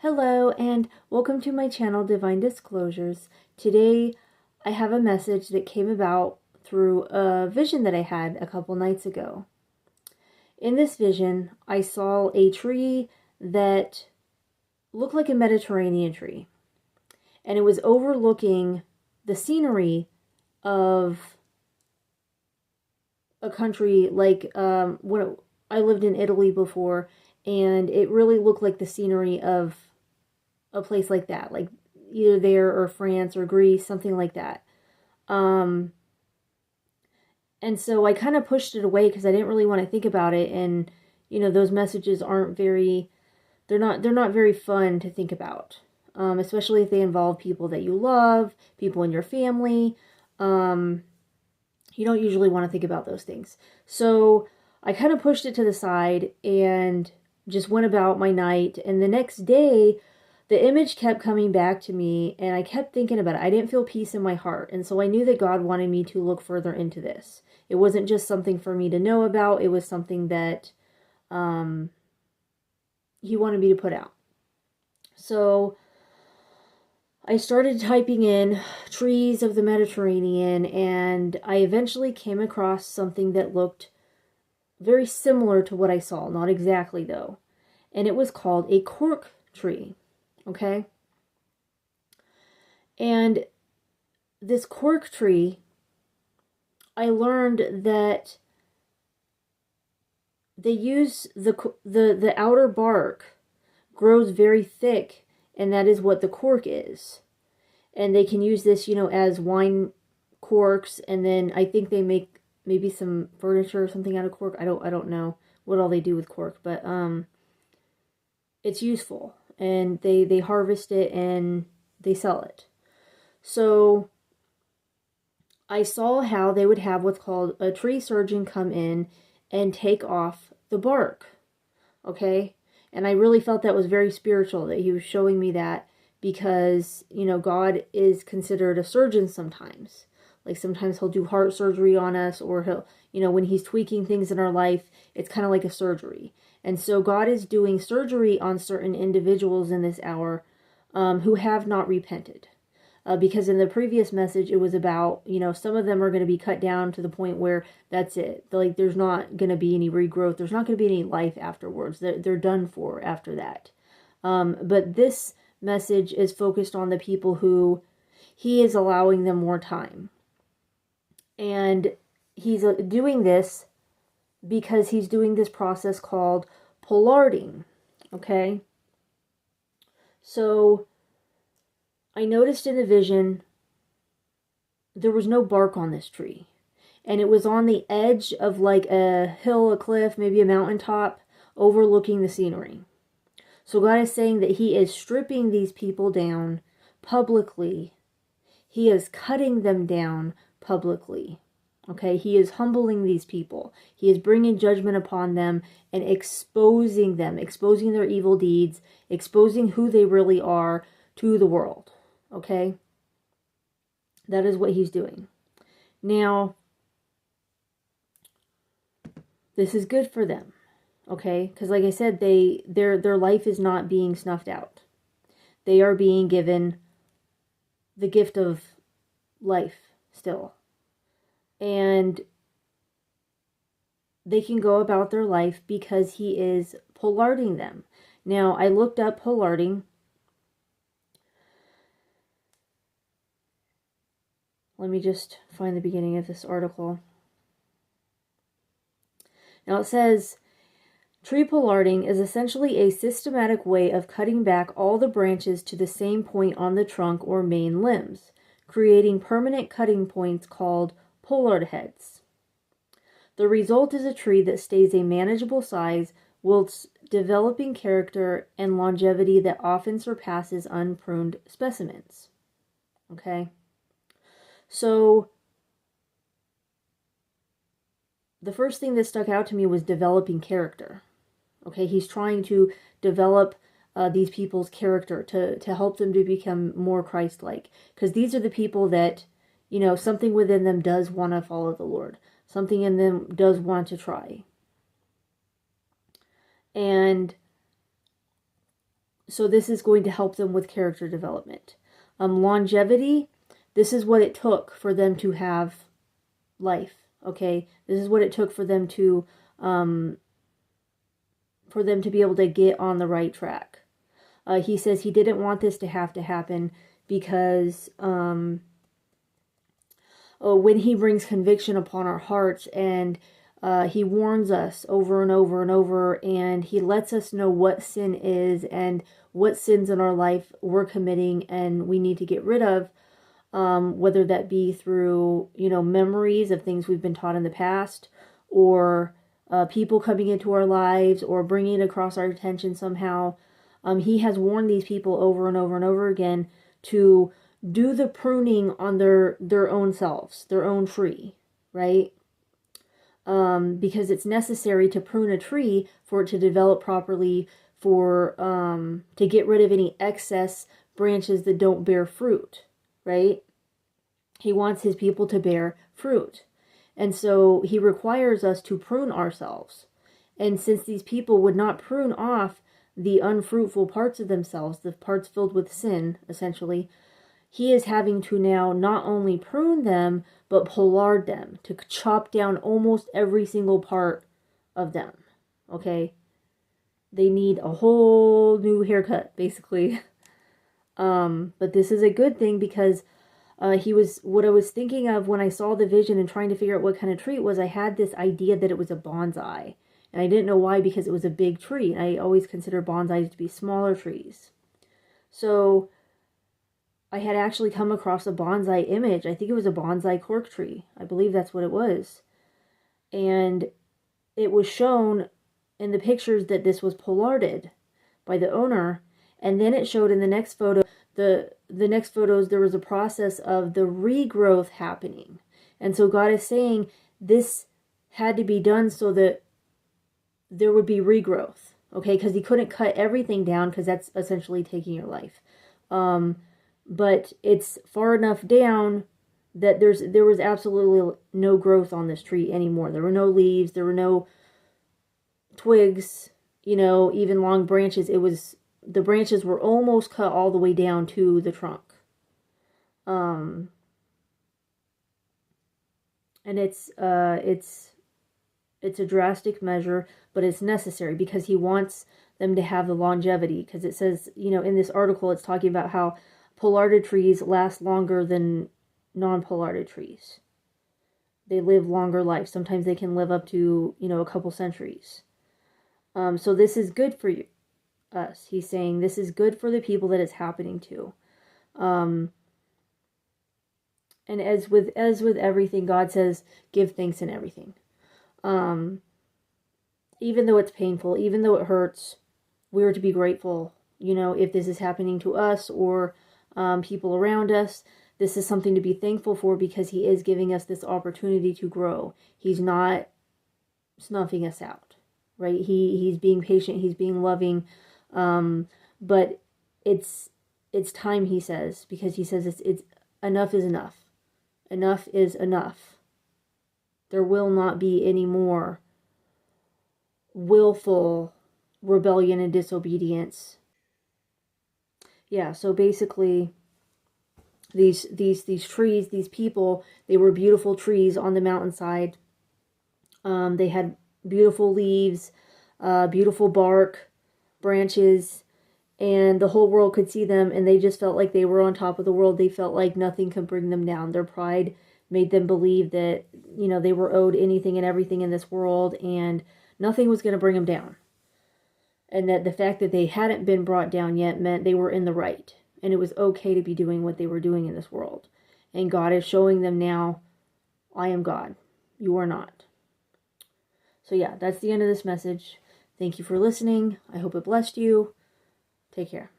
Hello and welcome to my channel Divine Disclosures. Today I have a message that came about through a vision that I had a couple nights ago. In this vision, I saw a tree that looked like a Mediterranean tree, and it was overlooking the scenery of a country like when I lived in Italy before, and it really looked like the scenery of a place like that, like either there or France or Greece, something like that. Um, and so I kind of pushed it away because I didn't really want to think about it. And those messages aren't very, they're not very fun to think about, especially if they involve people that you love, people in your family. You don't usually want to think about those things. So I kind of pushed it to the side and just went about my night. And the next day, the image kept coming back to me and I kept thinking about it. I didn't feel peace in my heart. And so I knew that God wanted me to look further into this. It wasn't just something for me to know about. It was something that He wanted me to put out. So I started typing in trees of the Mediterranean, and I eventually came across something that looked very similar to what I saw. Not exactly, though. And it was called a cork tree. Okay? And this cork tree, I learned that they use the outer bark grows very thick, and that is what the cork is. And they can use this, as wine corks, and then I think they make maybe some furniture or something out of cork. I don't know what all they do with cork, but it's useful, and they harvest it and they sell it. So I saw how they would have what's called a tree surgeon come in and take off the bark. Okay? And I really felt that was very spiritual, that he was showing me that, because, God is considered a surgeon sometimes. Like sometimes he'll do heart surgery on us, or he'll, when he's tweaking things in our life, it's kind of like a surgery. And so God is doing surgery on certain individuals in this hour who have not repented. Because in the previous message, it was about, some of them are going to be cut down to the point where that's it. Like, there's not going to be any regrowth. There's not going to be any life afterwards. They're done for after that. But this message is focused on the people who he is allowing them more time. And he's doing this because he's doing this process called Pollarding. Okay? So I noticed in the vision there was no bark on this tree. And it was on the edge of like a hill, a cliff, maybe a mountaintop, overlooking the scenery. So God is saying that he is stripping these people down publicly. He is cutting them down publicly. Okay, he is humbling these people. He is bringing judgment upon them and exposing them, exposing their evil deeds, exposing who they really are to the world. Okay? That is what he's doing. Now, this is good for them. Okay? Because like I said, their life is not being snuffed out. They are being given the gift of life still. And they can go about their life because he is pollarding them. Now, I looked up pollarding. Let me just find the beginning of this article. Now it says, tree pollarding is essentially a systematic way of cutting back all the branches to the same point on the trunk or main limbs, creating permanent cutting points called pollard heads. The result is a tree that stays a manageable size whilst developing character and longevity that often surpasses unpruned specimens. Okay? So the first thing that stuck out to me was developing character. Okay, he's trying to develop these people's character to help them to become more Christ-like. Because these are the people that, something within them does want to follow the Lord. Something in them does want to try. And So this is going to help them with character development. Longevity, this is what it took for them to have life. Okay, this is what it took for them to be able to get on the right track. He says he didn't want this to have to happen because when he brings conviction upon our hearts, and he warns us over and over and over, and he lets us know what sin is and what sins in our life we're committing and we need to get rid of, whether that be through, memories of things we've been taught in the past, or people coming into our lives, or bringing it across our attention somehow. He has warned these people over and over and over again to do the pruning on their own selves, their own tree, right? Because it's necessary to prune a tree for it to develop properly, for to get rid of any excess branches that don't bear fruit, right? He wants his people to bear fruit. And so he requires us to prune ourselves. And since these people would not prune off the unfruitful parts of themselves, the parts filled with sin, essentially, he is having to now not only prune them, but pollard them, to chop down almost every single part of them. Okay? They need a whole new haircut, basically. But this is a good thing, because what I was thinking of when I saw the vision and trying to figure out what kind of tree it was, I had this idea that it was a bonsai. And I didn't know why, because it was a big tree. And I always consider bonsais to be smaller trees. So I had actually come across a bonsai image. I think it was a bonsai cork tree. I believe that's what it was. And it was shown in the pictures that this was pollarded by the owner. And then it showed in the next photo, the next photos, there was a process of the regrowth happening. And so God is saying this had to be done so that there would be regrowth. Okay, because he couldn't cut everything down, because that's essentially taking your life. But it's far enough down that there was absolutely no growth on this tree anymore. There were no leaves, there were no twigs, even long branches. The branches were almost cut all the way down to the trunk. And it's a drastic measure, but it's necessary, because he wants them to have the longevity. Because it says, in this article, it's talking about how pollarded trees last longer than non-pollarded trees. They live longer life. Sometimes they can live up to, a couple centuries. So this is good for us. He's saying this is good for the people that it's happening to. And as with everything, God says, give thanks in everything. Even though it's painful, even though it hurts, we are to be grateful, if this is happening to us or people around us. This is something to be thankful for, because he is giving us this opportunity to grow. He's not snuffing us out, right? He's being patient, he's being loving, but it's time, he says, because he says it's enough is enough. Enough is enough. There will not be any more willful rebellion and disobedience. Yeah, so basically, these trees, these people, they were beautiful trees on the mountainside. They had beautiful leaves, beautiful bark, branches, and the whole world could see them, and they just felt like they were on top of the world. They felt like nothing could bring them down. Their pride made them believe that, they were owed anything and everything in this world, and nothing was going to bring them down. And that the fact that they hadn't been brought down yet meant they were in the right. And it was okay to be doing what they were doing in this world. And God is showing them now, I am God. You are not. So yeah, that's the end of this message. Thank you for listening. I hope it blessed you. Take care.